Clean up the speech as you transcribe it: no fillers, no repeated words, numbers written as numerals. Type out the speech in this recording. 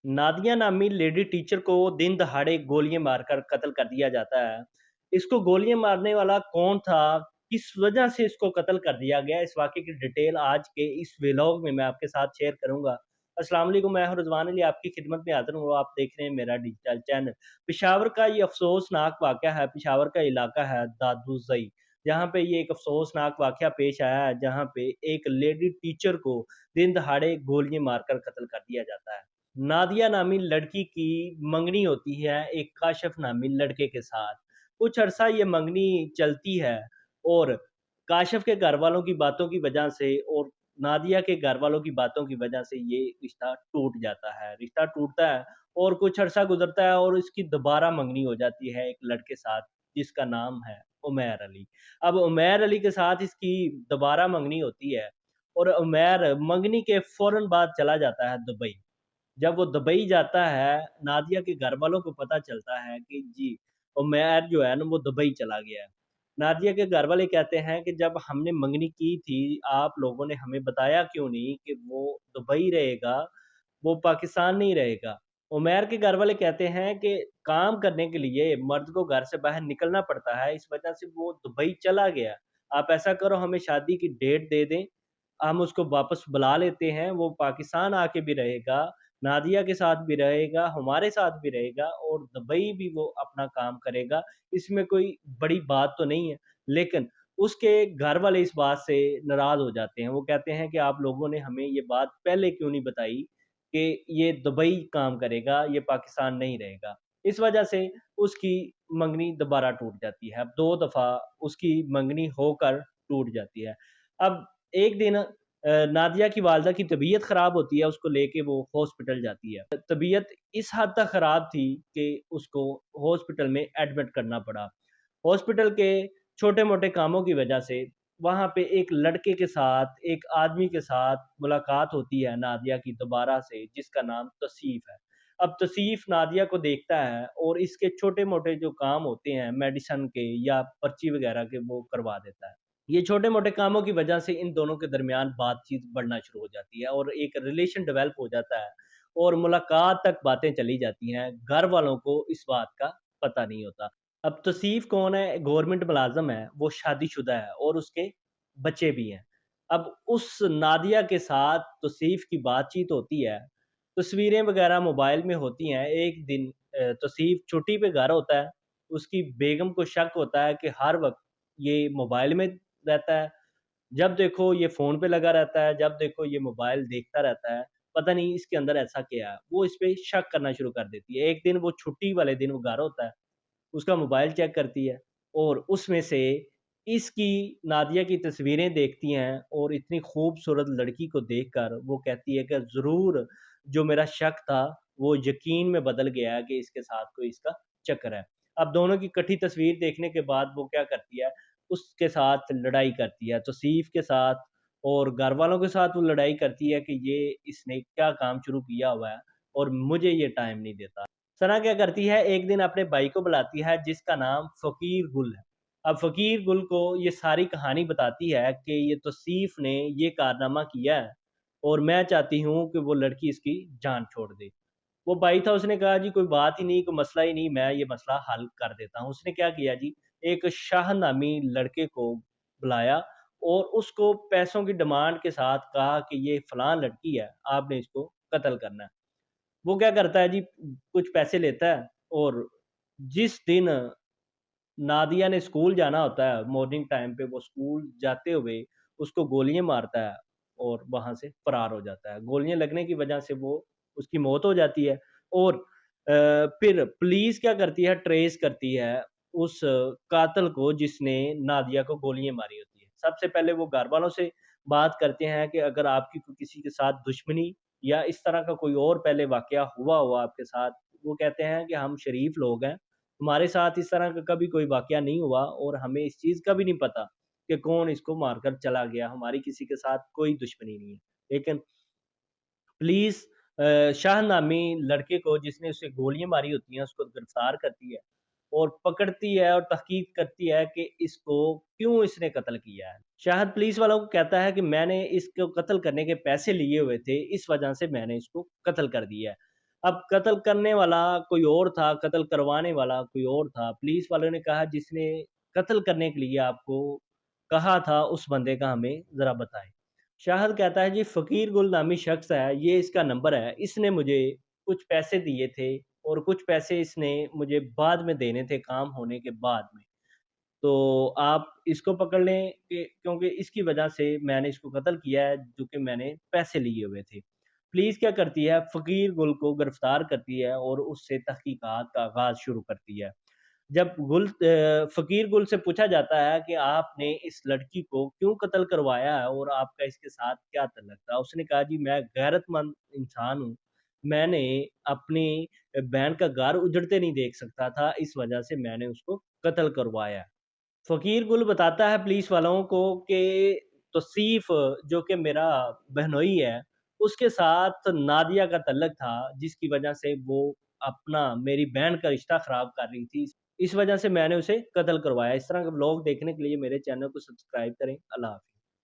नादिया नामी lady teacher को दिन दहाड़े गोलियां मारकर कत्ल कर दिया जाता है। इसको गोलियां मारने वाला कौन था? किस वजह से इसको कत्ल कर दिया गया? इस वाक़ये की डिटेल आज के इस व्लॉग में मैं आपके साथ शेयर करूँगा। अस्सलाम वालेकुम, मैं हूं रिज़वान अली, आपकी खिदमत में हाज़िर हूँ। आप देख रहे हैं मेरा डिजिटल चैनल। पेशावर का ये अफ़सोसनाक वाक़या है, पेशावर का इलाका है दादूज़ई, जहाँ पे ये एक अफ़सोसनाक वाक़या पेश आया है, जहाँ पे एक लेडी टीचर को दिन दहाड़े गोलियां मारकर कत्ल कर दिया जाता है। नादिया नामी लड़की की मंगनी होती है एक काशिफ नामी लड़के के साथ। कुछ अरसा ये मंगनी चलती है और काशिफ के घर वालों की बातों की वजह से और नादिया के घर वालों की बातों की वजह से ये रिश्ता टूट जाता है। रिश्ता टूटता है और कुछ अरसा गुजरता है और इसकी दोबारा मंगनी हो जाती है एक लड़के साथ, जिसका नाम है उमैर अली। अब उमैर अली के साथ इसकी दोबारा मंगनी होती है और उमैर मंगनी के फौरन बाद चला जाता है दुबई। जब वो दुबई जाता है, नादिया के घरवालों को पता चलता है कि जी, उमैर जो है ना वो दुबई चला गया है। नादिया के घरवाले कहते हैं कि जब हमने मंगनी की थी, आप लोगों ने हमें बताया क्यों नहीं कि वो दुबई रहेगा, वो पाकिस्तान नहीं रहेगा। उमैर के घरवाले कहते हैं कि काम करने के लिए मर्द को घर से बाहर निकलना पड़ता है, इस वजह से वो दुबई चला गया। आप ऐसा करो, हमें शादी की डेट दे दें, हम उसको वापस बुला लेते हैं, वो पाकिस्तान आके भी रहेगा, नादिया के साथ भी रहेगा, हमारे साथ भी रहेगा और दुबई भी वो अपना काम करेगा। इसमें कोई बड़ी बात तो नहीं है। लेकिन उसके घर वाले इस बात से नाराज़ हो जाते हैं। वो कहते हैं कि आप लोगों ने हमें ये बात पहले क्यों नहीं बताई कि ये दुबई काम करेगा, ये पाकिस्तान नहीं रहेगा। इस वजह से उसकी मंगनी दोबारा टूट जाती है। अब 2 दफ़ा उसकी मंगनी होकर टूट जाती है। अब एक दिन नादिया की वालिदा की तबीयत ख़राब होती है, उसको लेके वो हॉस्पिटल जाती है। तबीयत इस हद तक ख़राब थी कि उसको हॉस्पिटल में एडमिट करना पड़ा। हॉस्पिटल के छोटे-मोटे कामों की वजह से वहाँ पे एक लड़के के साथ, एक आदमी के साथ मुलाकात होती है नादिया की दोबारा से, जिसका नाम तौसीफ़ है। अब तौसीफ़ नादिया को देखता है और इसके छोटे-मोटे जो काम होते हैं मेडिसिन के या पर्ची वग़ैरह के, वो करवा देता है। ये छोटे-मोटे कामों की वजह से इन दोनों के दरमियान बातचीत बढ़ना शुरू हो जाती है और एक रिलेशन डेवलप हो जाता है और मुलाकात तक बातें चली जाती हैं। घर वालों को इस बात का पता नहीं होता। अब तौसीफ़ कौन है? गवर्नमेंट मुलाज़िम है, वो शादीशुदा है और उसके बच्चे भी हैं। अब उस नादिया के साथ तौसीफ़ की बातचीत होती है, तस्वीरें वगैरह मोबाइल में होती हैं। एक दिन तौसीफ़ छुट्टी पे घर होता है, उसकी बेगम को शक होता है कि हर वक़्त ये मोबाइल में रहता है। जब देखो ये फ़ोन पे लगा रहता है, जब देखो ये मोबाइल देखता रहता है, पता नहीं इसके अंदर ऐसा क्या है? वो इस पे शक करना शुरू कर देती है। एक दिन वो छुट्टी वाले दिन वो घर होता है, उसका मोबाइल चेक करती है और उसमें से इसकी नादिया की तस्वीरें देखती हैं और इतनी खूबसूरत लड़की को देखकर वो कहती है कि ज़रूर जो मेरा शक था, वो यकीन में बदल गया है कि इसके साथ कोई इसका चक्कर है। अब दोनों की इकट्ठी तस्वीर देखने के बाद वो क्या करती है, उसके साथ लड़ाई करती है, तौसीफ़ के साथ और घरवालों के साथ वो लड़ाई करती है कि ये इसने क्या काम शुरू किया हुआ है और मुझे ये टाइम नहीं देता। सना क्या करती है, एक दिन अपने भाई को बुलाती है जिसका नाम फ़कीर गुल है। अब फ़कीर गुल को ये सारी कहानी बताती है कि ये तौसीफ़ ने ये कारनामा किया है और मैं चाहती हूँ कि वो लड़की इसकी जान छोड़ दे। वो भाई था, उसने कहा जी कोई बात ही नहीं, कोई मसला ही नहीं, मैं ये मसला हल कर देता हूँ। उसने क्या किया जी, एक शाह नामी लड़के को बुलाया और उसको पैसों की डिमांड के साथ कहा कि ये फलाँ लड़की है, आपने इसको कत्ल करना है। वो क्या करता है जी, कुछ पैसे लेता है और जिस दिन नादिया ने स्कूल जाना होता है, मॉर्निंग टाइम पे वो स्कूल जाते हुए उसको गोलियाँ मारता है और वहाँ से फरार हो जाता है। गोलियाँ लगने की वजह से वो उसकी मौत हो जाती है और फिर पुलिस क्या करती है, ट्रेस करती है उस कातिल को जिसने नादिया को गोलियाँ मारी होती है। सबसे पहले वो घरवालों से बात करते हैं कि अगर आपकी कोई किसी के साथ दुश्मनी या इस तरह का कोई और पहले वाक़या हुआ हो आपके साथ, वो कहते हैं कि हम शरीफ लोग हैं, हमारे साथ इस तरह का कभी कोई वाक़या नहीं हुआ और हमें इस चीज़ का भी नहीं पता कि कौन इसको मारकर चला गया, हमारी किसी के साथ कोई दुश्मनी नहीं है। लेकिन पुलिस शाह नामी लड़के को जिसने उसे गोलियाँ मारी होती हैं, उसको गिरफ्तार करती है और पकड़ती है और तहकीक करती है कि इसको क्यों इसने कत्ल किया है। शाहिद पुलिस वालों को कहता है कि मैंने इसको कत्ल करने के पैसे लिए हुए थे, इस वजह से मैंने इसको कत्ल कर दिया है। अब कत्ल करने वाला कोई और था, कत्ल करवाने वाला कोई और था। पुलिस वालों ने कहा जिसने कत्ल करने के लिए आपको कहा था उस बंदे का हमें ज़रा बताएँ। शाहिद कहता है जी फ़कीर गुल नामी शख़्स है, ये इसका नंबर है, इसने मुझे कुछ पैसे दिए थे और कुछ पैसे इसने मुझे बाद में देने थे काम होने के बाद में। तो आप इसको पकड़ लें कि क्योंकि इसकी वजह से मैंने इसको कत्ल किया है जो कि मैंने पैसे लिए हुए थे। पुलिस क्या करती है फ़कीर गुल को गिरफ्तार करती है और उससे तहकीकात का आगाज़ शुरू करती है। जब फ़कीर गुल से पूछा जाता है कि आपने इस लड़की को क्यों कत्ल करवाया है और आपका इसके साथ क्या ताल्लुक था? उसने कहा जी मैं गैरतमंद इंसान हूँ। मैंने अपनी बहन का घर उजड़ते नहीं देख सकता था, इस वजह से मैंने उसको कत्ल करवाया। फ़कीर गुल बताता है पुलिस वालों को कि तौसीफ़ जो कि मेरा बहनोई है, उसके साथ नादिया का तल्लक था, जिसकी वजह से वो अपना मेरी बहन का रिश्ता ख़राब कर रही थी। इस वजह से मैंने उसे कत्ल करवाया। इस तरह के व्लॉग देखने के लिए मेरे चैनल को सब्सक्राइब करें। अल्लाह हाफ़िज़।